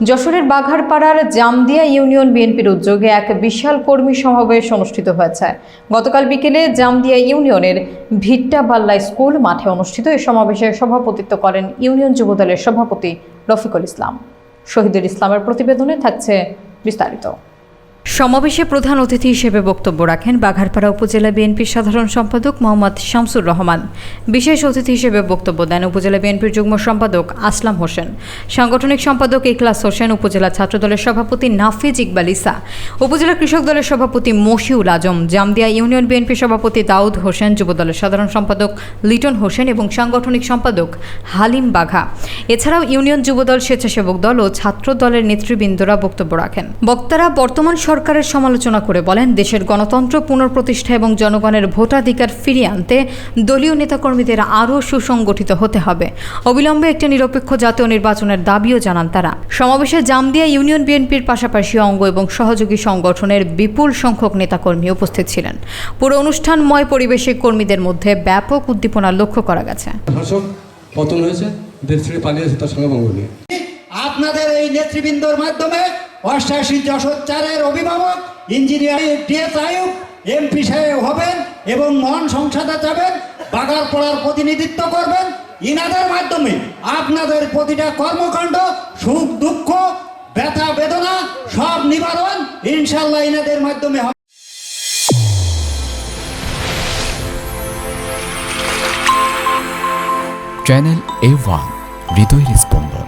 যশোরের বাঘারপাড়ার জামদিয়া ইউনিয়ন বিএনপির উদ্যোগে এক বিশাল কর্মী সমাবেশ অনুষ্ঠিত হয়েছে। গতকাল বিকেলে জামদিয়া ইউনিয়নের ভিট্টাবাল্লা স্কুল মাঠে অনুষ্ঠিত এই সমাবেশে সভাপতিত্ব করেন ইউনিয়ন যুবদলের সভাপতি রফিকুল ইসলাম। শহীদুল ইসলামের প্রতিবেদনে থাকছে বিস্তারিত। সমাবেশে প্রধান অতিথি হিসেবে বক্তব্য রাখেন বাঘারপাড়া উপজেলা বিএনপির সাধারণ সম্পাদক মোহাম্মদ শামসুর রহমান। বিশেষ অতিথি হিসেবে বক্তব্য দেন উপজেলা বিএনপির যুগ্ম সম্পাদক আসলাম হোসেন, সাংগঠনিক সম্পাদক ইখলাস হোসেন, উপজেলা ছাত্রদলের সভাপতি নাফিজ ইকবাল ইসা, উপজেলা কৃষক দলের সভাপতি মশিউল আজম, জামদিয়া ইউনিয়ন বিএনপির সভাপতি দাউদ হোসেন, যুবদলের সাধারণ সম্পাদক লিটন হোসেন এবং সাংগঠনিক সম্পাদক হালিম বাঘা। এছাড়াও ইউনিয়ন যুবদল, স্বেচ্ছাসেবক দল ও ছাত্র দলের নেতৃবৃন্দরা বক্তব্য রাখেন। বক্তারা বর্তমান সরকারের সমালোচনা করে বলেন, দেশের গণতন্ত্র পুনঃপ্রতিষ্ঠা এবং জনগণের ভোটাধিকার ফিরিয়ে আনতে দলীয় নেতাকর্মীদের আরও সুসংগঠিত হতে হবে। অবিলম্বে একটি নিরপেক্ষ জাতীয় নির্বাচনের দাবিও জানান তারা। সমাবেশে জামদিয়া ইউনিয়ন বিএনপির পাশাপাশি অঙ্গ এবং সহযোগী সংগঠনের বিপুল সংখ্যক নেতাকর্মী উপস্থিত ছিলেন। পুরো অনুষ্ঠানময় পরিবেশে কর্মীদের মধ্যে ব্যাপক উদ্দীপনা লক্ষ্য করা গেছে। পতন হয়েছে, দেশ ছেড়ে পালিয়েছে, তার সঙ্গে বঙ্গ নিয়ে আপনাদের এই নেতৃবৃন্দর মাধ্যমে 88 যশোর 4-এর অভিভাবক ইঞ্জিনিয়ার ডিএস আয়ুব এমপি সাহেব হবেন এবং মহান সংসদে যাবেন, বাঘারপাড়ার প্রতিনিধিত্ব করবেন। ইনাদের মাধ্যমে আপনাদের প্রতিটা কর্মকাণ্ড, সুখ দুঃখ, ব্যথা বেদনা সব নিবারণ ইনশাল্লাহ ইনাদের মাধ্যমে হবে। চ্যানেল A1 হৃদয়ের স্পন্দন।